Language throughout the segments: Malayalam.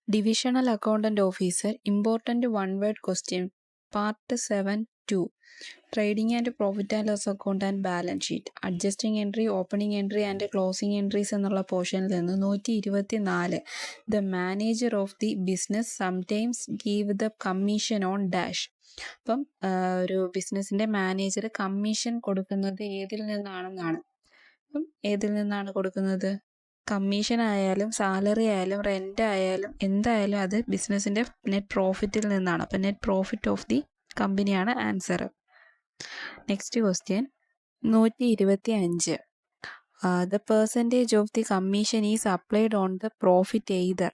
Divisional Accountant Officer, Important One-Word Question, Part 7-2, Trading and Profit and Loss Account and Balance Sheet, Adjusting Entry, Opening Entry and Closing Entries എന്നുള്ള പോർഷനിൽ നിന്ന് 124 The manager of the business sometimes give the commission on dash. അപ്പം ഒരു ബിസിനസ്സിൻ്റെ മാനേജർ കമ്മീഷൻ കൊടുക്കുന്നത് ഏതിൽ നിന്നാണെന്നാണ്. അപ്പം ഏതിൽ നിന്നാണ് കൊടുക്കുന്നത്? കമ്മീഷൻ ആയാലും സാലറി ആയാലും റെൻ്റ് ആയാലും എന്തായാലും അത് ബിസിനസ്സിൻ്റെ നെറ്റ് പ്രോഫിറ്റിൽ നിന്നാണ്. അപ്പം നെറ്റ് പ്രോഫിറ്റ് ഓഫ് ദി കമ്പനിയാണ് answer. Next question 125. The percentage of the commission is applied on the profit either.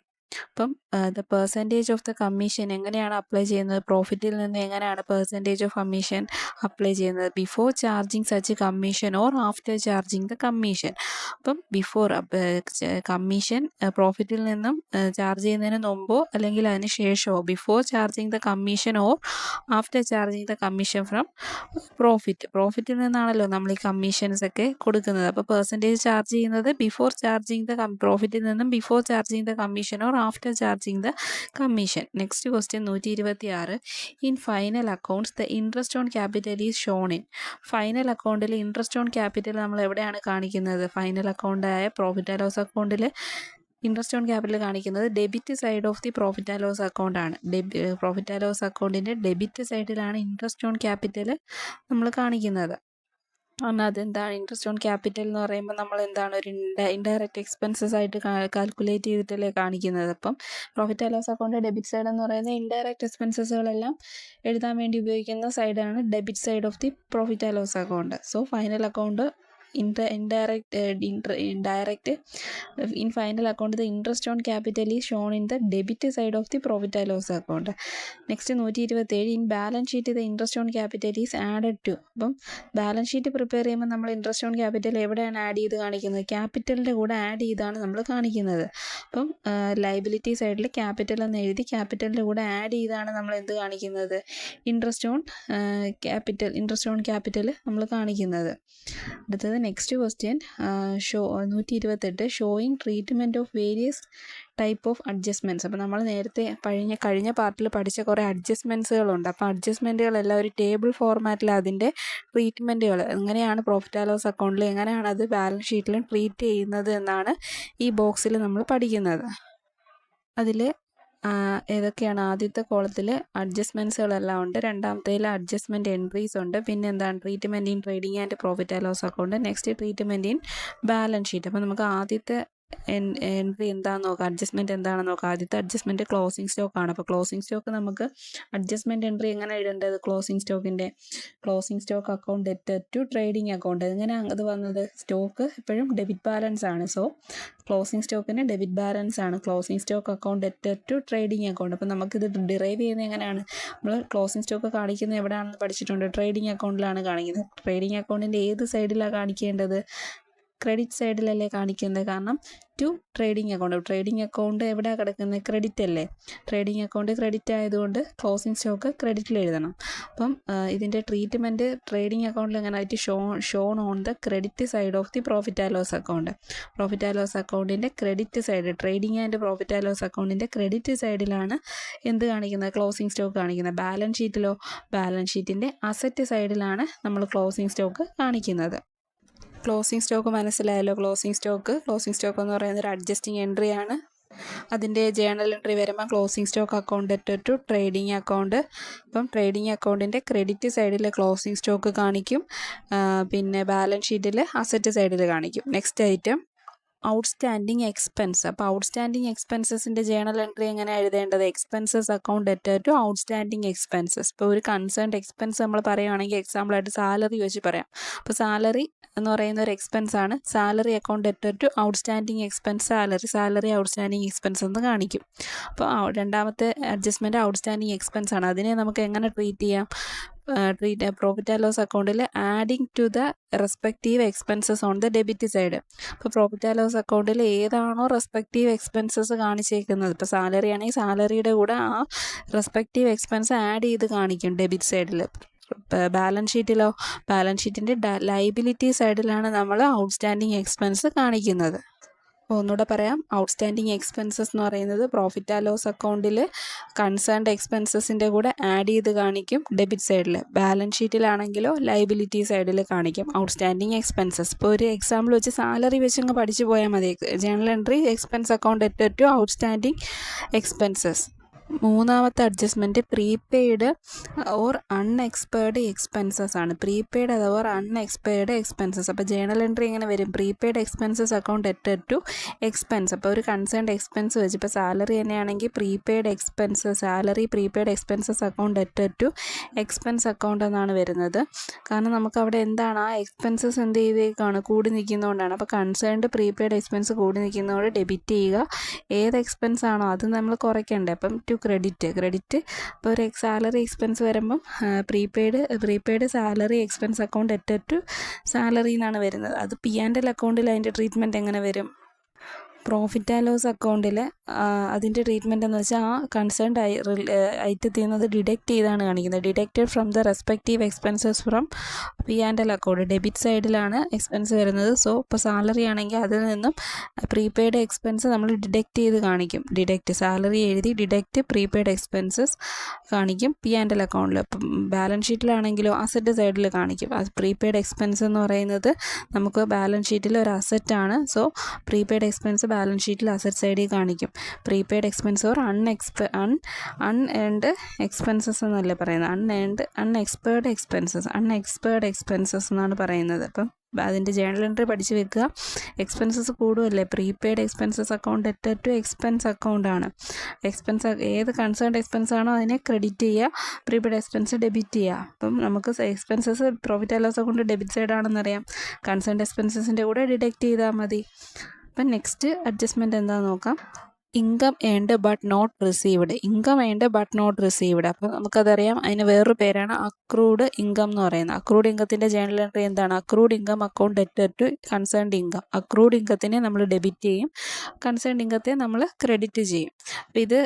അപ്പം the percentage of the commission എങ്ങനെയാണ് അപ്ലൈ ചെയ്യുന്നത്? പ്രോഫിറ്റിൽ നിന്ന് എങ്ങനെയാണ് പെർസെൻറ്റേജ് ഓഫ് കമ്മീഷൻ അപ്ലൈ ചെയ്യുന്നത്? Before charging such commission or after charging the commission. അപ്പം ബിഫോർ കമ്മീഷൻ പ്രോഫിറ്റിൽ നിന്നും ചാർജ് ചെയ്യുന്നതിന് മുമ്പോ അല്ലെങ്കിൽ അതിന് ശേഷമോ, before charging the commission or after charging the commission from പ്രോഫിറ്റിൽ നിന്നാണല്ലോ നമ്മൾ ഈ കമ്മീഷൻസ് ഒക്കെ കൊടുക്കുന്നത്. അപ്പോൾ പെർസെൻറ്റേജ് ചാർജ് ചെയ്യുന്നത് ബിഫോർ ചാർജിങ് ദ പ്രോഫിറ്റിൽ നിന്നും before charging the commission or after charging the commission. Next question 126. In final accounts the interest on capital is shown in. Final അക്കൗണ്ടിൽ ഇൻട്രസ്റ്റ് ഓൺ ക്യാപിറ്റൽ നമ്മൾ എവിടെയാണ് കാണിക്കുന്നത്? ഫൈനൽ അക്കൗണ്ടായ പ്രോഫിറ്റ് ആൻഡ് ലോസ് അക്കൗണ്ടിൽ ഇൻട്രസ്റ്റ് ഓൺ ക്യാപിറ്റൽ കാണിക്കുന്നത് debit side of the profit and loss account ആണ്. പ്രോഫിറ്റ് ആൻഡ് ലോസ് അക്കൗണ്ടിൻ്റെ ഡെബിറ്റ് സൈഡിലാണ് ഇൻട്രസ്റ്റ് ഓൺ ക്യാപിറ്റൽ നമ്മൾ കാണിക്കുന്നത്. എന്നാൽ അതെന്താണ് ഇൻട്രസ്റ്റ് ഓൺ ക്യാപിറ്റൽ എന്ന് പറയുമ്പോൾ നമ്മൾ എന്താണ് ഒരു ഇൻഡയറക്റ്റ് എക്സ്പെൻസസ് ആയിട്ട് കാൽക്കുലേറ്റ് ചെയ്തിട്ടല്ലേ കാണിക്കുന്നത്. അപ്പം profit and loss account debit side എന്ന് പറയുന്നത് ഇൻഡയറക്റ്റ് എക്സ്പെൻസസുകളെല്ലാം എഴുതാൻ വേണ്ടി ഉപയോഗിക്കുന്ന സൈഡാണ് debit side of the profit and loss account. So final account direct in final account the interest on capital is shown in the debit side of the profit and loss account. Next 127. In balance sheet the interest on capital is added to. അപ്പം ബാലൻസ് ഷീറ്റ് പ്രിപ്പയർ ചെയ്യുമ്പോൾ നമ്മൾ ഇൻട്രസ്റ്റ് ഓൺ ക്യാപിറ്റൽ എവിടെയാണ് ആഡ് ചെയ്ത് കാണിക്കുന്നത്? ക്യാപിറ്റലിൻ്റെ കൂടെ ആഡ് ചെയ്താണ് നമ്മൾ കാണിക്കുന്നത്. അപ്പം ലയബിലിറ്റി സൈഡിൽ ക്യാപിറ്റൽ എന്ന് എഴുതി ക്യാപിറ്റലിൻ്റെ കൂടെ ആഡ് ചെയ്താണ് നമ്മൾ എന്ത് കാണിക്കുന്നത്? ഇൻട്രസ്റ്റ് ഓൺ ക്യാപിറ്റൽ നമ്മൾ കാണിക്കുന്നത്. അടുത്തത് next question 128. Showing treatment of various type of adjustments. അപ്പോൾ നമ്മൾ നേരത്തെ കഴിഞ്ഞ പാർട്ടിൽ പഠിച്ച കുറേ അഡ്ജസ്റ്റ്മെൻറ്റ്സുകളുണ്ട്. അപ്പോൾ അഡ്ജസ്റ്റ്മെൻറ്റുകളെല്ലാം ഒരു ടേബിൾ ഫോർമാറ്റിൽ അതിൻ്റെ ട്രീറ്റ്മെൻറ്റുകൾ എങ്ങനെയാണ് പ്രോഫിറ്റ് ആൻഡ് ലോസ് അക്കൗണ്ടിൽ എങ്ങനെയാണ് അത് ബാലൻസ് ഷീറ്റിലും ട്രീറ്റ് ചെയ്യുന്നത് എന്നാണ് ഈ ബോക്സിൽ നമ്മൾ പഠിക്കുന്നത്. അതിൽ ഏതൊക്കെയാണ്? ആദ്യത്തെ കോളത്തിൽ അഡ്ജസ്റ്റ്മെൻറ്റ്സുകളെല്ലാം ഉണ്ട്. രണ്ടാമത്തേൽ അഡ്ജസ്റ്റ്മെൻറ്റ് എൻട്രീസ് ഉണ്ട്. പിന്നെ എന്താണ്? Treatment in trading and profit and loss account. Next treatment in balance sheet. അപ്പോൾ നമുക്ക് ആദ്യത്തെ എൻട്രി എന്താണെന്ന് നോക്കാം, അഡ്ജസ്റ്റ്മെൻറ്റ് എന്താണെന്ന് നോക്കാം. ആദ്യത്തെ അഡ്ജസ്റ്റ്മെൻറ്റ് ക്ലോസിംഗ് സ്റ്റോക്കാണ്. അപ്പോൾ ക്ലോസിംഗ് സ്റ്റോക്ക് നമുക്ക് അഡ്ജസ്റ്റ്മെൻറ്റ് എൻട്രി എങ്ങനെ എഴുതേണ്ടത്? Closing stock account debtor to trading account. എങ്ങനെ അത് വന്നത്? സ്റ്റോക്ക് എപ്പോഴും ഡെബിറ്റ് ബാലൻസ് ആണ്. സോ ക്ലോസിംഗ് സ്റ്റോക്കിന് ഡെബിറ്റ് ബാലൻസ് ആണ്. Closing stock account debtor to trading account. അപ്പോൾ നമുക്കിത് ഡിറൈവ് ചെയ്യുന്നത് എങ്ങനെയാണ്? നമ്മൾ ക്ലോസിംഗ് സ്റ്റോക്ക് കാണിക്കുന്നത് എവിടെയാണെന്ന് പഠിച്ചിട്ടുണ്ട്? ട്രേഡിംഗ് അക്കൗണ്ടിലാണ് കാണിക്കുന്നത്. ട്രേഡിംഗ് അക്കൗണ്ടിൻ്റെ ഏത് സൈഡിലാണ് കാണിക്കേണ്ടത്? ക്രെഡിറ്റ് സൈഡിലല്ലേ കാണിക്കുന്നത്. കാരണം ടു ട്രേഡിംഗ് അക്കൗണ്ട് എവിടെയാണ് കിടക്കുന്നത്? ക്രെഡിറ്റ് അല്ലേ. ട്രേഡിംഗ് അക്കൗണ്ട് ക്രെഡിറ്റ് ആയതുകൊണ്ട് ക്ലോസിംഗ് സ്റ്റോക്ക് ക്രെഡിറ്റിൽ എഴുതണം. അപ്പം ഇതിൻ്റെ ട്രീറ്റ്മെൻറ്റ് ട്രേഡിംഗ് അക്കൗണ്ടിൽ എങ്ങനെയായിട്ട് shown on the credit side of the profit and loss account. Profit and loss അക്കൗണ്ടിൻ്റെ credit side, trading and profit and loss അക്കൗണ്ടിൻ്റെ ക്രെഡിറ്റ് സൈഡിലാണ് എന്ത് കാണിക്കുന്നത്? ക്ലോസിംഗ് സ്റ്റോക്ക് കാണിക്കുന്നത്. ബാലൻസ് ഷീറ്റിലോ? ബാലൻസ് ഷീറ്റിൻ്റെ അസറ്റ് സൈഡിലാണ് നമ്മൾ ക്ലോസിംഗ് സ്റ്റോക്ക് കാണിക്കുന്നത്. ക്ലോസിംഗ് സ്റ്റോക്ക് മനസ്സിലായല്ലോ. ക്ലോസിംഗ് സ്റ്റോക്ക് എന്ന് പറയുന്നത് ഒരു അഡ്ജസ്റ്റിംഗ് എൻട്രി ആണ്. അതിൻ്റെ ജേണൽ എൻട്രി വരുമ്പോൾ closing stock account debtor to trading account. അപ്പം ട്രേഡിംഗ് അക്കൗണ്ടിൻ്റെ ക്രെഡിറ്റ് സൈഡിൽ ക്ലോസിംഗ് സ്റ്റോക്ക് കാണിക്കും, പിന്നെ ബാലൻസ് ഷീറ്റിൽ അസറ്റ് സൈഡിൽ കാണിക്കും. Next item outstanding expense. അപ്പോൾ ഔട്ട്സ്റ്റാൻഡിങ് എക്സ്പെൻസസിൻ്റെ ജേണൽ എൻട്രി എങ്ങനെ എഴുതേണ്ടത്? Expenses account debtor to outstanding expenses. ഇപ്പോൾ ഒരു കൺസേൺഡ് എക്സ്പെൻസ് നമ്മൾ പറയുകയാണെങ്കിൽ എക്സാമ്പിളായിട്ട് സാലറി വെച്ച് പറയാം. അപ്പോൾ സാലറി എന്ന് പറയുന്ന ഒരു എക്സ്പെൻസ് ആണ്. Salary account debtor to outstanding expense salary outstanding expense എന്ന് കാണിക്കും. അപ്പോൾ രണ്ടാമത്തെ അഡ്ജസ്റ്റ്മെൻറ്റ് ഔട്ട്സ്റ്റാൻഡിങ് എക്സ്പെൻസ് ആണ്. അതിനെ നമുക്ക് എങ്ങനെ ട്രീറ്റ് ചെയ്യാം? പ്രോഫിറ്റ് ആൻഡ് ലോസ് അക്കൗണ്ടിൽ adding to the respective expenses on the debit side. ഇപ്പോൾ പ്രോഫിറ്റ് ആൻഡ് ലോസ് അക്കൗണ്ടിൽ ഏതാണോ റെസ്പെക്റ്റീവ് എക്സ്പെൻസസ് കാണിച്ചേക്കുന്നത്, ഇപ്പോൾ സാലറി ആണെങ്കിൽ സാലറിയുടെ കൂടെ ആ റെസ്പെക്റ്റീവ് എക്സ്പെൻസ് ആഡ് ചെയ്ത് കാണിക്കും ഡെബിറ്റ് സൈഡിൽ. ബാലൻസ് ഷീറ്റിൻ്റെ ലയബിലിറ്റി സൈഡിലാണ് നമ്മൾ ഔട്ട്സ്റ്റാൻഡിങ് എക്സ്പെൻസ് കാണിക്കുന്നത്. ഒന്നുകൂടെ പറയാം. ഔട്ട്സ്റ്റാൻഡിങ് എക്സ്പെൻസസ് എന്ന് പറയുന്നത് പ്രോഫിറ്റ് ആൻഡ് ലോസ് അക്കൗണ്ടിൽ കൺസേൺഡ് എക്സ്പെൻസസിൻ്റെ കൂടെ ആഡ് ചെയ്ത് കാണിക്കും ഡെബിറ്റ് സൈഡിൽ. ബാലൻസ് ഷീറ്റിലാണെങ്കിലോ ലയബിലിറ്റി സൈഡിൽ കാണിക്കും ഔട്ട്സ്റ്റാൻഡിങ് എക്സ്പെൻസസ്. ഇപ്പോൾ ഒരു എക്സാമ്പിൾ വെച്ച് സാലറി വെച്ചങ്ങ് പഠിച്ചു പോയാൽ മതി. Journal entry expense account added to outstanding expenses. മൂന്നാമത്തെ adjustment prepaid or unexpired expenses ആണ്. Prepaid or unexpired expenses. അപ്പോൾ ജേണൽ എൻട്രി എങ്ങനെ വരും? Prepaid expenses account added to expense. അപ്പോൾ ഒരു കൺസേൺഡ് എക്സ്പെൻസ് വെച്ച് ഇപ്പോൾ സാലറി തന്നെയാണെങ്കിൽ prepaid expenses, salary prepaid expenses account added to expense account എന്നാണ് വരുന്നത്. കാരണം നമുക്ക് അവിടെ എന്താണ് ആ എക്സ്പെൻസസ് എന്ത് ചെയ്തേക്കാണ്? കൂടി നിൽക്കുന്നതുകൊണ്ടാണ്. അപ്പോൾ കൺസേൺഡ് പ്രീപെയ്ഡ് എക്സ്പെൻസ് കൂടി നിൽക്കുന്നതുകൊണ്ട് ഡെബിറ്റ് ചെയ്യുക. ഏത് എക്സ്പെൻസ് ആണോ അത് നമ്മൾ കുറയ്ക്കണ്ടേ. അപ്പം ടു ക്രെഡിറ്റ് ഇപ്പോൾ ഒരു സാലറി എക്സ്പെൻസ് വരുമ്പം prepaid salary expense account added to salary എന്നാണ് വരുന്നത്. അത് P&L അക്കൗണ്ടിൽ അതിൻ്റെ ട്രീറ്റ്മെൻറ്റ് എങ്ങനെ വരും? പ്രോഫിറ്റ് ആൻഡ് ലോസ് അക്കൗണ്ടിൽ അതിൻ്റെ ട്രീറ്റ്മെൻറ്റ് എന്ന് വെച്ചാൽ ആ കൺസേൺഡ് ഐറ്റത്തിൽ നിന്ന് ഡിഡക്റ്റ് ചെയ്താണ് കാണിക്കുന്നത്. Deducted from the respective expenses from P&L account. Debit സൈഡിലാണ് എക്സ്പെൻസ് വരുന്നത്. സോ ഇപ്പോൾ സാലറി ആണെങ്കിൽ അതിൽ നിന്നും പ്രീപെയ്ഡ് എക്സ്പെൻസ് നമ്മൾ ഡിഡക്റ്റ് ചെയ്ത് കാണിക്കും. സാലറി എഴുതി ഡിഡക്റ്റ് പ്രീപെയ്ഡ് എക്സ്പെൻസസ് കാണിക്കും P&L അക്കൗണ്ടിൽ. ഇപ്പം ബാലൻസ് ഷീറ്റിലാണെങ്കിലോ അസറ്റ് സൈഡിൽ കാണിക്കും. അത് പ്രീപെയ്ഡ് എക്സ്പെൻസ് എന്ന് പറയുന്നത് നമുക്ക് ബാലൻസ് ഷീറ്റിൽ ഒരു അസറ്റാണ്. സോ പ്രീപെയ്ഡ് എക്സ്പെൻസ് ബാലൻസ് ഷീറ്റിൽ അസറ്റ് സൈഡിൽ കാണിക്കും. Prepaid expense or unearned expenses എന്നല്ലേ പറയുന്നത്. അൺഎക്സ്പയർഡ് എക്സ്പെൻസസ് എന്നാണ് പറയുന്നത്. അപ്പം അതിൻ്റെ ജേണൽ എൻട്രി പഠിച്ച് വെക്കുക. എക്സ്പെൻസസ് കൂടുമല്ലേ. Prepaid expenses account added to expense അക്കൗണ്ടാണ്. ഏത് കൺസേൺഡ് എക്സ്പെൻസ് ആണോ അതിനെ ക്രെഡിറ്റ് ചെയ്യുക, പ്രീപെയ്ഡ് എക്സ്പെൻസ് ഡെബിറ്റ് ചെയ്യുക. അപ്പം നമുക്ക് expenses profit and loss account debit side ആണെന്നറിയാം. കൺസേൺഡ് എക്സ്പെൻസസിൻ്റെ കൂടെ ഡിഡക്റ്റ് ചെയ്താൽ മതി. അപ്പം നെക്സ്റ്റ് അഡ്ജസ്റ്റ്മെൻറ്റ് എന്താണെന്ന് നോക്കാം. Income earned but not received. അപ്പം നമുക്കതറിയാം, അതിന് വേറൊരു പേരാണ് അക്രൂഡ് ഇൻകം എന്ന് പറയുന്നത്. അക്രൂഡ് ഇൻകത്തിൻ്റെ ജേണൽ എൻട്രി എന്താണ്? Accrued income account added to concerned income. Accrued ഇൻകത്തിനെ നമ്മൾ ഡെബിറ്റ് ചെയ്യും, കൺസേൺഡ് ഇൻകത്തെ നമ്മൾ ക്രെഡിറ്റ് ചെയ്യും. അപ്പോൾ ഇത്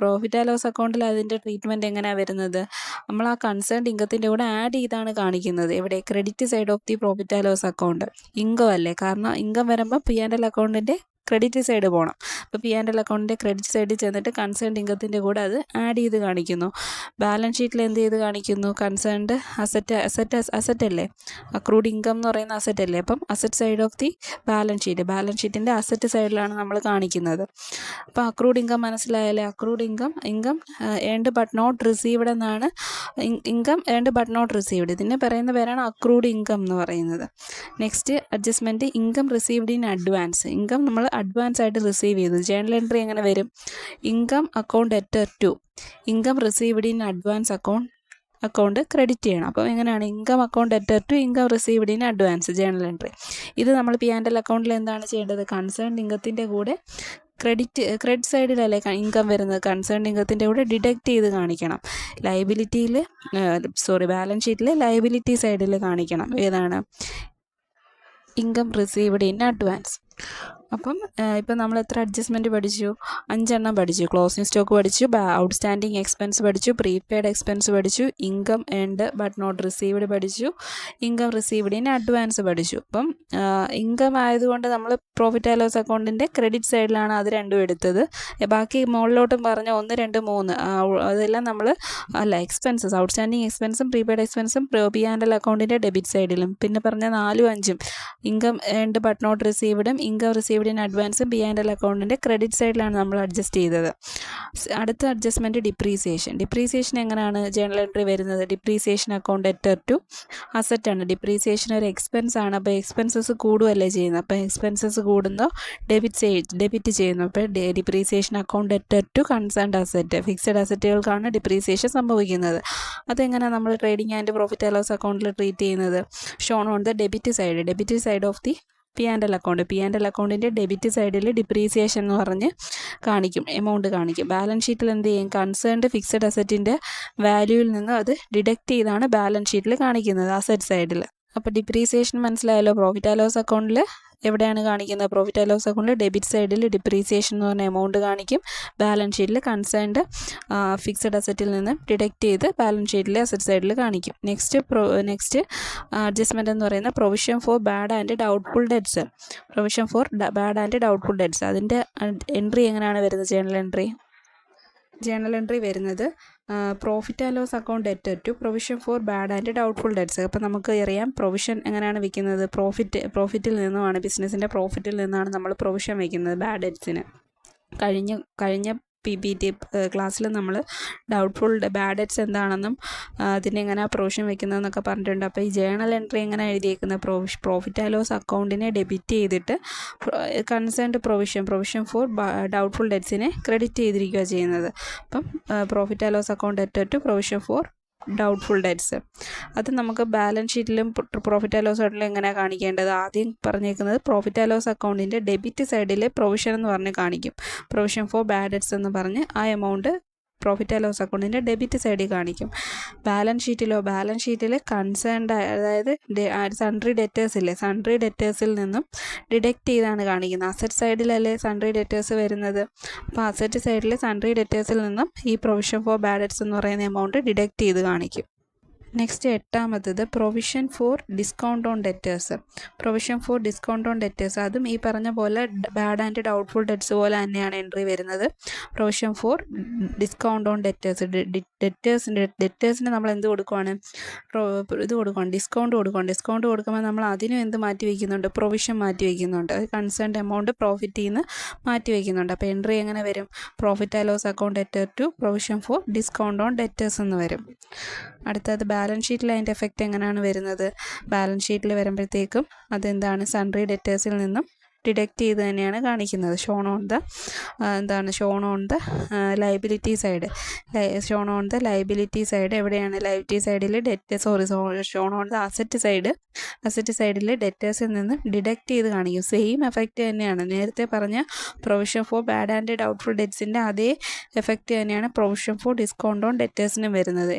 പ്രോഫിറ്റ് ആൻഡ് ലോസ് അക്കൗണ്ടിൽ അതിൻ്റെ ട്രീറ്റ്മെൻറ്റ് എങ്ങനെയാണ് വരുന്നത്? നമ്മൾ ആ കൺസേൺഡ് ഇൻകത്തിൻ്റെ കൂടെ ആഡ് ചെയ്താണ് കാണിക്കുന്നത്. എവിടെ? Credit side of the profit and loss account. Income അല്ലേ, കാരണം ഇൻകം വരുമ്പോൾ P&L അക്കൗണ്ടിൻ്റെ ക്രെഡിറ്റ് സൈഡ് പോകണം. അപ്പോൾ P&L അക്കൗണ്ടിൻ്റെ ക്രെഡിറ്റ് സൈഡിൽ ചെന്നിട്ട് കൺസേൺഡ് ഇൻകത്തിൻ്റെ കൂടെ അത് ആഡ് ചെയ്ത് കാണിക്കുന്നു. ബാലൻസ് ഷീറ്റിൽ എന്ത് ചെയ്ത് കാണിക്കുന്നു? കൺസേൺഡ് അസറ്റ് അല്ലേ, അക്രൂഡ് ഇൻകം എന്ന് പറയുന്ന അസറ്റ് അല്ലേ. അപ്പം asset side of the balance ഷീറ്റിൻ്റെ അസറ്റ് സൈഡിലാണ് നമ്മൾ കാണിക്കുന്നത്. അപ്പോൾ അക്രൂഡ് ഇൻകം മനസ്സിലായല്ലേ. Accrued income earned but not received എന്നാണ്. Income earned but not received, ഇതിനെ പറയുന്ന പേരാണ് അക്രൂഡ് ഇൻകം എന്ന് പറയുന്നത്. Next adjustment income received in advance. Income നമ്മൾ അഡ്വാൻസ് ആയിട്ട് റിസീവ് ചെയ്തു. ജേണൽ എൻട്രി എങ്ങനെ വരും? Income account added to income received in advance account credit ചെയ്യണം. അപ്പോൾ എങ്ങനെയാണ്? Income account added to income received in advance journal entry. ഇത് നമ്മൾ P&L അക്കൗണ്ടിൽ എന്താണ് ചെയ്യേണ്ടത്? കൺസേൺഡ് ഇൻകത്തിൻ്റെ കൂടെ ക്രെഡിറ്റ് സൈഡിലല്ലേ ഇൻകം വരുന്നത്. കൺസേൺഡ് ഇൻകത്തിൻ്റെ കൂടെ ഡിഡക്റ്റ് ചെയ്ത് കാണിക്കണം. ബാലൻസ് ഷീറ്റിൽ ലയബിലിറ്റി സൈഡിൽ കാണിക്കണം. ഏതാണ്? Income received in advance. അപ്പം ഇപ്പം നമ്മൾ എത്ര അഡ്ജസ്റ്റ്മെൻറ്റ് പഠിച്ചു? 5 എണ്ണം പഠിച്ചു. ക്ലോസിംഗ് സ്റ്റോക്ക് പഠിച്ചു, ഔട്ട്സ്റ്റാൻഡിങ് എക്സ്പെൻസ് പഠിച്ചു, പ്രീപെയ്ഡ് എക്സ്പെൻസ് പഠിച്ചു, income earned but not received പഠിച്ചു, ഇൻകം റിസീവ്ഡ് ഇൻ അഡ്വാൻസ് പഠിച്ചു. അപ്പം ഇൻകം ആയതുകൊണ്ട് നമ്മൾ പ്രോഫിറ്റ് ആൻഡ് ലോസ് അക്കൗണ്ടിൻ്റെ ക്രെഡിറ്റ് സൈഡിലാണ് അത് രണ്ടും എടുത്തത്. ബാക്കി മുകളിലോട്ടും പറഞ്ഞ 1, 2, 3 അതെല്ലാം നമ്മൾ എക്സ്പെൻസസ് ഔട്ട്സ്റ്റാൻഡിങ് എക്സ്പെൻസും പ്രീപെയ്ഡ് എക്സ്പെൻസും P&L അക്കൗണ്ടിൻ്റെ ഡെബിറ്റ് സൈഡിലും, പിന്നെ പറഞ്ഞ 4, 5 ഇൻകം ഏൺഡ് ബട്ട് നോട്ട് റിസീവ്ഡും ഇൻകം റിസീവ്ഡ് ഇൻ അഡ്വാൻസും P&L അക്കൗണ്ടിൻ്റെ ക്രെഡിറ്റ് സൈഡിലാണ് നമ്മൾ അഡ്ജസ്റ്റ് ചെയ്തത്. അടുത്ത അഡ്ജസ്റ്റ്മെൻറ്റ് ഡിപ്രീസിയേഷൻ എങ്ങനെയാണ് ജേണൽ എൻട്രി വരുന്നത്? ഡിപ്രീസിയേഷൻ അക്കൗണ്ട് അറ്റഡ് ടു അസറ്റാണ്. ഡിപ്രീസിയേഷൻ ഒരു എക്സ്പെൻസ് ആണ്. അപ്പോൾ എക്സ്പെൻസസ് കൂടുകയല്ലേ ചെയ്യുന്നത്. അപ്പോൾ എക്സ്പെൻസസ് കൂടുന്നോ ഡെബിറ്റ് ചെയ്യുന്നു. അപ്പോൾ depreciation account added to concerned asset. Fixed അസറ്റുകൾക്കാണ് ഡിപ്രീസിയേഷൻ സംഭവിക്കുന്നത്. അതെങ്ങനെയാണ് നമ്മൾ trading and profit and loss അക്കൗണ്ടിൽ ട്രീറ്റ് ചെയ്യുന്നത്? Shown on the debit side of the P&L അക്കൗണ്ടിൻ്റെ ഡെബിറ്റ് സൈഡിൽ ഡിപ്രീസിയേഷൻ എന്ന് പറഞ്ഞ് കാണിക്കും, എമൗണ്ട് കാണിക്കും. ബാലൻസ് ഷീറ്റിൽ എന്ത് ചെയ്യും? കൺസേൺഡ് ഫിക്സഡ് അസറ്റിൻ്റെ വാല്യൂവിൽ നിന്ന് അത് ഡിഡക്റ്റ് ചെയ്താണ് ബാലൻസ് ഷീറ്റിൽ കാണിക്കുന്നത് അസറ്റ് സൈഡിൽ. അപ്പോൾ ഡിപ്രീസിയേഷൻ മനസ്സിലായല്ലോ. പ്രോഫിറ്റ് ആൻഡ് ലോസ് അക്കൗണ്ടിൽ എവിടെയാണ് കാണിക്കുന്നത്? പ്രോഫിറ്റ് ആൻഡ് ലോസ് അക്കൗണ്ടിൽ ഡെബിറ്റ് സൈഡിൽ ഡിപ്രീസിയേഷൻ എന്ന് പറഞ്ഞ എമൗണ്ട് കാണിക്കും. ബാലൻസ് ഷീറ്റിൽ കൺസേൺഡ് ഫിക്സഡ് അസറ്റിൽ നിന്ന് ഡിഡക്റ്റ് ചെയ്ത് ബാലൻസ് ഷീറ്റിലെ അസറ്റ് സൈഡിൽ കാണിക്കും. നെക്സ്റ്റ് അഡ്ജസ്റ്റ്മെൻറ്റ് എന്ന് പറയുന്നത് provision for bad and doubtful debts. Provision for bad and doubtful debts, അതിൻ്റെ എൻട്രി എങ്ങനെയാണ് വരുന്നത്? ജേണൽ എൻട്രി വരുന്നത് profit and loss account debtor to provision for bad and doubtful debts. അപ്പോൾ നമുക്ക് അറിയാം പ്രൊവിഷൻ എങ്ങനെയാണ് വയ്ക്കുന്നത്? പ്രോഫിറ്റിൽ നിന്നുമാണ്, ബിസിനസ്സിൻ്റെ പ്രോഫിറ്റിൽ നിന്നാണ് നമ്മൾ പ്രൊവിഷൻ വയ്ക്കുന്നത് ബാഡ് ഡെറ്റ്സിന്. കഴിഞ്ഞ PPT ക്ലാസ്സിൽ നമ്മൾ ബാഡ് ഡെറ്റ്സ് എന്താണെന്നും അതിനെങ്ങനെ പ്രൊവിഷൻ വയ്ക്കുന്നതെന്നൊക്കെ പറഞ്ഞിട്ടുണ്ട്. അപ്പോൾ ഈ ജേണൽ എൻട്രി എങ്ങനെ എഴുതിയേക്കുന്നത്? പ്രോഫിറ്റ് ആൻഡ് ലോസ് അക്കൗണ്ടിനെ ഡെബിറ്റ് ചെയ്തിട്ട് കൺസേൺഡ് പ്രൊവിഷൻ ഫോർ ഡൗട്ട്ഫുൾ ഡെറ്റ്സിനെ ക്രെഡിറ്റ് ചെയ്തിരിക്കുകയാണ് ചെയ്യുന്നത്. അപ്പം profit and loss account debtor to provision for doubtful ഡെറ്റ്സ്, അത് നമുക്ക് ബാലൻസ് ഷീറ്റിലും പ്രോഫിറ്റ് ആൻഡ് ലോസ് അക്കൗണ്ടിലും എങ്ങനെയാണ് കാണിക്കേണ്ടത്? ആദ്യം പറഞ്ഞേക്കുന്നത് പ്രോഫിറ്റ് ആൻഡ് ലോസ് അക്കൗണ്ടിൻ്റെ ഡെബിറ്റ് സൈഡിൽ പ്രൊവിഷൻ എന്ന് പറഞ്ഞ് കാണിക്കും. പ്രൊവിഷൻ ഫോർ ബാഡ് ഡെറ്റ്സ് എന്ന് പറഞ്ഞ് ആ എമൗണ്ട് പ്രോഫിറ്റ് ആൻഡ് ലോസ് അക്കൗണ്ടിൻ്റെ ഡെബിറ്റ് സൈഡിൽ കാണിക്കും. ബാലൻസ് ഷീറ്റിൽ കൺസേൺഡ്, അതായത് സൺട്രി ഡെറ്റേഴ്സ് ഇല്ലേ, സൺട്രി ഡെറ്റേഴ്സിൽ നിന്നും ഡിഡക്റ്റ് ചെയ്താണ് കാണിക്കുന്നത്. അസറ്റ് സൈഡിലല്ലേ സൺട്രി ഡെറ്റേഴ്സ് വരുന്നത്. അപ്പോൾ അസറ്റ് സൈഡിൽ സൺട്രി ഡെറ്റേഴ്സിൽ നിന്നും ഈ പ്രൊവിഷൻ ഫോർ ബാഡ് ഡെറ്റ്സ് എന്ന് പറയുന്ന എമൗണ്ട് ഡിഡക്റ്റ് ചെയ്ത് കാണിക്കും. നെക്സ്റ്റ് എട്ടാമത്തത് provision for discount on debtors. Provision for discount on debtors, അതും ഈ പറഞ്ഞ പോലെ ബാഡ് ആൻഡ് ഡൗട്ട്ഫുൾ ഡെറ്റ്സ് പോലെ തന്നെയാണ് എൻട്രി വരുന്നത്. Provision for discount on debtors, ഡെറ്റേഴ്സിന് നമ്മൾ എന്ത് കൊടുക്കുവാണ്? ഡിസ്കൗണ്ട് കൊടുക്കുമ്പോൾ നമ്മൾ അതിനും എന്ത് മാറ്റി വയ്ക്കുന്നുണ്ട്? പ്രൊവിഷൻ മാറ്റി വയ്ക്കുന്നുണ്ട്. അത് കൺസേൺഡ് എമൗണ്ട് പ്രോഫിറ്റിൽ നിന്ന് മാറ്റി വയ്ക്കുന്നുണ്ട്. അപ്പോൾ എൻട്രി എങ്ങനെ വരും? Profit and loss account debtor to provision for discount on debtors എന്ന് വരും. അടുത്തത് ബാലൻസ് ഷീറ്റിൽ അതിൻ്റെ എഫക്റ്റ് എങ്ങനെയാണ് വരുന്നത്? ബാലൻസ് ഷീറ്റിൽ വരുമ്പോഴത്തേക്കും അതെന്താണ്? സൺട്രി ഡെറ്റേഴ്സിൽ നിന്നും ഡിഡക്റ്റ് ചെയ്ത് തന്നെയാണ് കാണിക്കുന്നത്. Sean on the liability side. Liability side എവിടെയാണ്? ലയബിലിറ്റി സൈഡിൽ ഷോൺ ഓൺ ദ അസറ്റ് സൈഡിൽ ഡെറ്റേഴ്സിൽ നിന്ന് ഡിഡക്റ്റ് ചെയ്ത് കാണിക്കും. സെയിം എഫക്റ്റ് തന്നെയാണ് നേരത്തെ പറഞ്ഞ provision for bad and doubtful ഡെറ്റ്സിൻ്റെ അതേ എഫക്റ്റ് തന്നെയാണ് പ്രൊവിഷൻ ഫോർ ഡിസ്കൗണ്ട് ഓൺ ഡെറ്റേഴ്സിനും വരുന്നത്.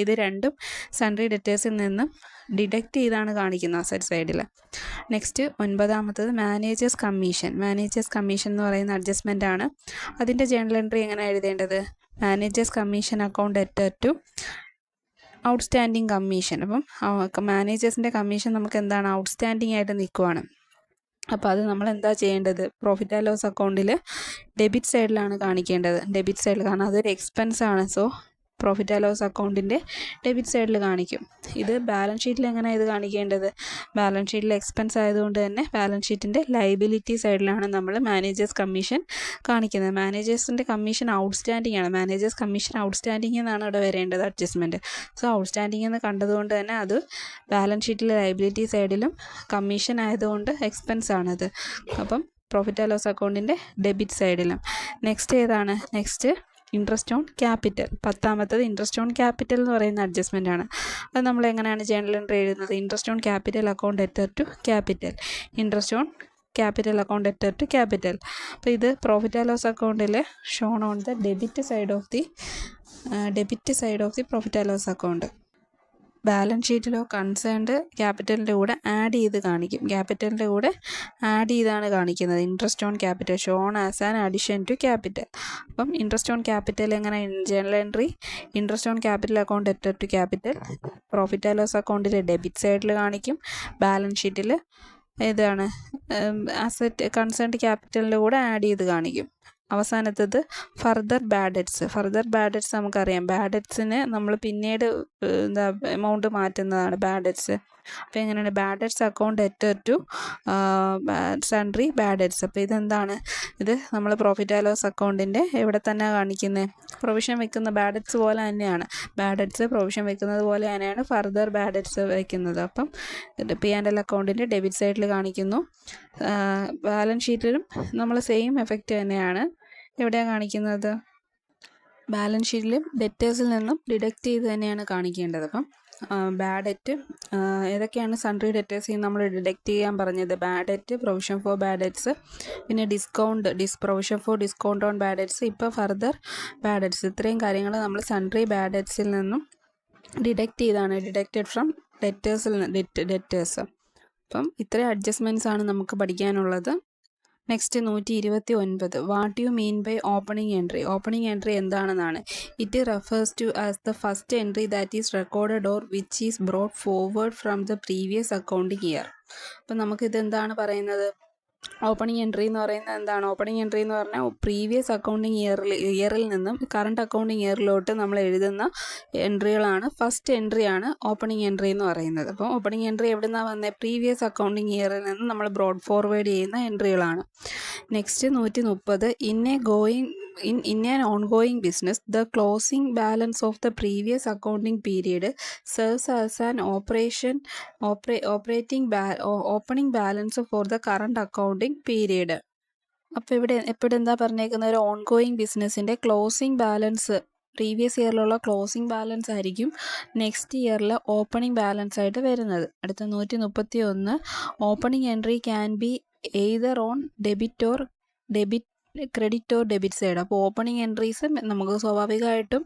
ഇത് രണ്ടും സൺട്രി ഡെറ്റേഴ്സിൽ നിന്നും ഡിഡക്റ്റ് ചെയ്താണ് കാണിക്കുന്നത് അസറ്റ് സൈഡിൽ. നെക്സ്റ്റ് ഒൻപതാമത്തത് മാനേജേഴ്സ് കമ്മീഷൻ എന്ന് പറയുന്ന അഡ്ജസ്റ്റ്മെൻ്റ് ആണ്. അതിൻ്റെ ജേണൽ എൻട്രി എങ്ങനെ എഴുതേണ്ടത്? Manager's commission account debtor to outstanding commission. അപ്പം മാനേജേഴ്സിൻ്റെ കമ്മീഷൻ നമുക്ക് എന്താണ്? ഔട്ട്സ്റ്റാൻഡിങ് ആയിട്ട് നിൽക്കുവാണ്. അപ്പോൾ അത് നമ്മൾ എന്താ ചെയ്യേണ്ടത്? പ്രോഫിറ്റ് ആൻഡ് ലോസ് അക്കൗണ്ടിൽ ഡെബിറ്റ് സൈഡിലാണ് കാണിക്കേണ്ടത്. ഡെബിറ്റ് സൈഡിൽ, കാരണം അതൊരു എക്സ്പെൻസ് ആണ്. സോ പ്രോഫിറ്റ് ആൻഡ് ലോസ് അക്കൗണ്ടിൻ്റെ ഡെബിറ്റ് സൈഡിൽ കാണിക്കും. ഇത് ബാലൻസ് ഷീറ്റിൽ എങ്ങനെയാണ് ഇത് കാണിക്കേണ്ടത്? ബാലൻസ് ഷീറ്റിൽ എക്സ്പെൻസ് ആയതുകൊണ്ട് തന്നെ ബാലൻസ് ഷീറ്റിൻ്റെ ലയബിലിറ്റി സൈഡിലാണ് നമ്മൾ മാനേജേഴ്സ് കമ്മീഷൻ കാണിക്കുന്നത്. മാനേജേഴ്സിൻ്റെ കമ്മീഷൻ ഔട്ട്സ്റ്റാൻഡിങ് ആണ്. മാനേജേഴ്സ് കമ്മീഷൻ ഔട്ട്സ്റ്റാൻഡിങ് എന്നാണ് ഇവിടെ വരേണ്ടത് അഡ്ജസ്റ്റ്മെൻറ്റ്. സോ ഔട്ട്സ്റ്റാൻഡിങ് എന്ന് കണ്ടതുകൊണ്ട് തന്നെ അത് ബാലൻസ് ഷീറ്റിലെ ലയബിലിറ്റി സൈഡിലും കമ്മീഷൻ ആയതുകൊണ്ട് എക്സ്പെൻസ് ആണത്. അപ്പം പ്രോഫിറ്റ് ആൻഡ് ലോസ് അക്കൗണ്ടിൻ്റെ ഡെബിറ്റ് സൈഡിലും. നെക്സ്റ്റ് ഏതാണ്? Next interest on capital. പത്താമത്തത് ഇൻട്രസ്റ്റ് ഓൺ ക്യാപിറ്റൽ എന്ന് പറയുന്ന അഡ്ജസ്റ്റ്മെൻ്റ് ആണ്. അത് നമ്മൾ എങ്ങനെയാണ് ജേണൽ എൻട്രി എഴുതുന്നത്? Interest on capital account debtor to capital. Interest on capital account debtor to capital. അപ്പോൾ ഇത് പ്രോഫിറ്റ് ആൻഡ് ലോസ് അക്കൗണ്ടിൽ shown on the debit side of the profit and loss account. Balance ഷീറ്റിലോ കൺസേൺഡ് ക്യാപിറ്റലിൻ്റെ കൂടെ ആഡ് ചെയ്ത് കാണിക്കും. ക്യാപിറ്റലിൻ്റെ കൂടെ ആഡ് ചെയ്താണ് കാണിക്കുന്നത്. Interest on capital shown as an addition to capital. അപ്പം ഇൻട്രസ്റ്റ് ഓൺ ക്യാപിറ്റൽ എങ്ങനെ? Journal entry interest on capital account debtor to capital. Profit and loss അക്കൗണ്ടിൽ ഡെബിറ്റ് സൈഡിൽ കാണിക്കും. ബാലൻസ് ഷീറ്റിൽ ഏതാണ്? അസറ്റ് കൺസേൺഡ് ക്യാപിറ്റലിൻ്റെ കൂടെ ആഡ് ചെയ്ത് കാണിക്കും. അവസാനത്തത് ഫർദർ ബാഡ് ഡെറ്റ്സ്. നമുക്കറിയാം ബാഡ് ഡെറ്റ്സിന് നമ്മൾ പിന്നീട് എമൗണ്ട് മാറ്റുന്നതാണ് ബാഡ് ഡെറ്റ്സ്. അപ്പോൾ എങ്ങനെയാണ്? Bad debts account debtor to sundry bad debts. അപ്പോൾ ഇതെന്താണ്? ഇത് നമ്മൾ പ്രോഫിറ്റ് ആൻഡ് ലോസ് അക്കൗണ്ടിൻ്റെ എവിടെ തന്നെ കാണിക്കുന്നത്? പ്രൊവിഷൻ വെക്കുന്ന ബാഡ് ഡെറ്റ്സ് പോലെ തന്നെയാണ്. ബാഡ് ഡെറ്റ്സ് പ്രൊവിഷൻ വെക്കുന്നത് പോലെ തന്നെയാണ് ഫർദർ ബാഡ് ഡെറ്റ്സ് വയ്ക്കുന്നത്. അപ്പം P&L അക്കൗണ്ടിൻ്റെ ഡെബിറ്റ് സൈഡിൽ കാണിക്കുന്നു. ബാലൻസ് ഷീറ്റിലും നമ്മൾ സെയിം എഫക്റ്റ് തന്നെയാണ് എവിടെയാണ് കാണിക്കുന്നത്? ബാലൻസ് ഷീറ്റിലും ഡെറ്റേഴ്സിൽ നിന്നും ഡിഡക്റ്റ് ചെയ്ത് തന്നെയാണ് കാണിക്കേണ്ടത്. അപ്പം ബാഡ് ഡെറ്റ് ഏതൊക്കെയാണ്? സൺട്രി ഡെറ്റേഴ്സിൽ നമ്മൾ ഡിഡക്റ്റ് ചെയ്യാൻ പറഞ്ഞത് bad debt, provision for bad ഡെറ്റ്സ്, പിന്നെ provision for discount on bad ഡെറ്റ്സ്, ഇപ്പോൾ ഫർദർ ബാഡ് ഡെറ്റ്സ്. ഇത്രയും കാര്യങ്ങൾ നമ്മൾ സൺട്രി ബാഡ് ഡെറ്റ്സിൽ നിന്നും ഡിഡക്റ്റ് ചെയ്താണ്, ഡിഡക്റ്റഡ് ഫ്രം ഡെറ്റേഴ്സ്. അപ്പം ഇത്രയും അഡ്ജസ്റ്റ്മെൻറ്റ്സ് ആണ് നമുക്ക് പഠിക്കാനുള്ളത്. Next 129 what you mean by opening entry. Opening entry എന്താണെന്നാണ്. It refers to as the first entry that is recorded or which is brought forward from the previous accounting year. അപ്പം നമുക്കിത് എന്താണ് പറയുന്നത്? ഓപ്പണിംഗ് എൻട്രി എന്ന് പറയുന്നത് എന്താണ്? ഓപ്പണിംഗ് എൻട്രി എന്ന് പറഞ്ഞാൽ പ്രീവിയസ് അക്കൗണ്ടിങ് ഇയറിൽ നിന്നും കറണ്ട് അക്കൗണ്ടിങ് ഇയറിലോട്ട് നമ്മൾ എഴുതുന്ന എൻട്രികളാണ്. ഫസ്റ്റ് എൻട്രിയാണ് ഓപ്പണിംഗ് എൻട്രി എന്ന് പറയുന്നത്. അപ്പോൾ ഓപ്പണിംഗ് എൻട്രി എവിടെ നിന്നാണ് വന്നത്? പ്രീവിയസ് അക്കൗണ്ടിങ് ഇയറിൽ നിന്ന് നമ്മൾ ബ്രോഡ് ഫോർവേഡ് ചെയ്യുന്ന എൻട്രികളാണ്. Next 130 in an ongoing business, the closing balance of the previous accounting period serves as an opening balance for the current accounting period. അപ്പോൾ ഇവിടെ എപ്പോഴും എന്താ പറഞ്ഞേക്കുന്നത്? ഒരു ഓൺഗോയിങ് ബിസിനസ്സിൻ്റെ ക്ലോസിംഗ് ബാലൻസ് പ്രീവിയസ് ഇയറിലുള്ള ക്ലോസിംഗ് ബാലൻസ് ആയിരിക്കും നെക്സ്റ്റ് ഇയറിൽ ഓപ്പണിംഗ് ബാലൻസ് ആയിട്ട് വരുന്നത്. അടുത്ത 131 opening entry can be either on credit or debit side. അപ്പോൾ ഓപ്പണിംഗ് എൻട്രീസ് നമുക്ക് സ്വാഭാവികമായിട്ടും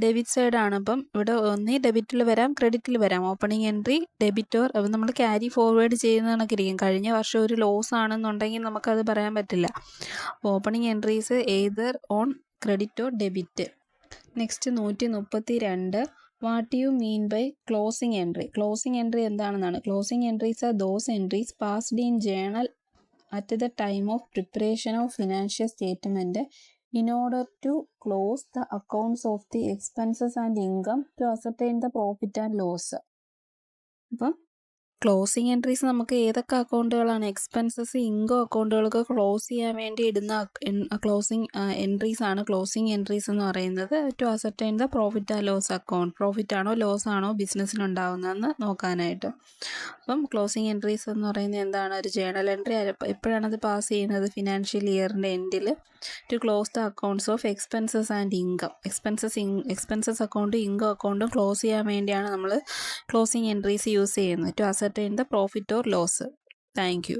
ഡെബിറ്റ് സൈഡാണ്. അപ്പം ഇവിടെ ഒന്നീ ഡെബിറ്റിൽ വരാം, ക്രെഡിറ്റിൽ വരാം. ഓപ്പണിംഗ് എൻട്രി ഡെബിറ്റ് ഓർ അപ്പോൾ നമ്മൾ ക്യാരി ഫോർവേഡ് ചെയ്യുന്ന കണക്കിരിക്കും. കഴിഞ്ഞ വർഷം ഒരു ലോസ് ആണെന്നുണ്ടെങ്കിൽ നമുക്കത് പറയാൻ പറ്റില്ല. അപ്പോൾ opening entries either on credit or debit. Next 132 what you mean by closing entry. Closing entry എന്താണെന്നാണ്. Closing entries are those entries passed in journal at the time of preparation of financial statement in order to close the accounts of the expenses and income to ascertain the profit and loss. അപ്പം ക്ലോസിംഗ് എൻട്രീസ് നമുക്ക് ഏതൊക്കെ അക്കൗണ്ടുകളാണ്? എക്സ്പെൻസസ്, ഇൻകം അക്കൗണ്ടുകൾക്ക് ക്ലോസ് ചെയ്യാൻ വേണ്ടി ഇടുന്ന ക്ലോസിംഗ് എൻട്രീസ് ആണ് ക്ലോസിംഗ് എൻട്രീസ് എന്ന് പറയുന്നത്. To ascertain the profit and loss account. Profit ആണോ ലോസ് ആണോ ബിസിനസ്സിനുണ്ടാവുന്നതെന്ന് നോക്കാനായിട്ട്. അപ്പം ക്ലോസിംഗ് എൻട്രീസ് എന്ന് പറയുന്നത് എന്താണ്? ഒരു ജേണൽ എൻട്രി. എപ്പോഴാണത് പാസ് ചെയ്യുന്നത്? ഫിനാൻഷ്യൽ ഇയറിൻ്റെ എൻഡിൽ. To close the accounts of expenses and income. Expenses അക്കൗണ്ടും ഇൻകം അക്കൗണ്ടും ക്ലോസ് ചെയ്യാൻ വേണ്ടിയാണ് നമ്മൾ ക്ലോസിംഗ് എൻട്രീസ് യൂസ് ചെയ്യുന്നത്. ടു ascertain the profit or loss. Thank you.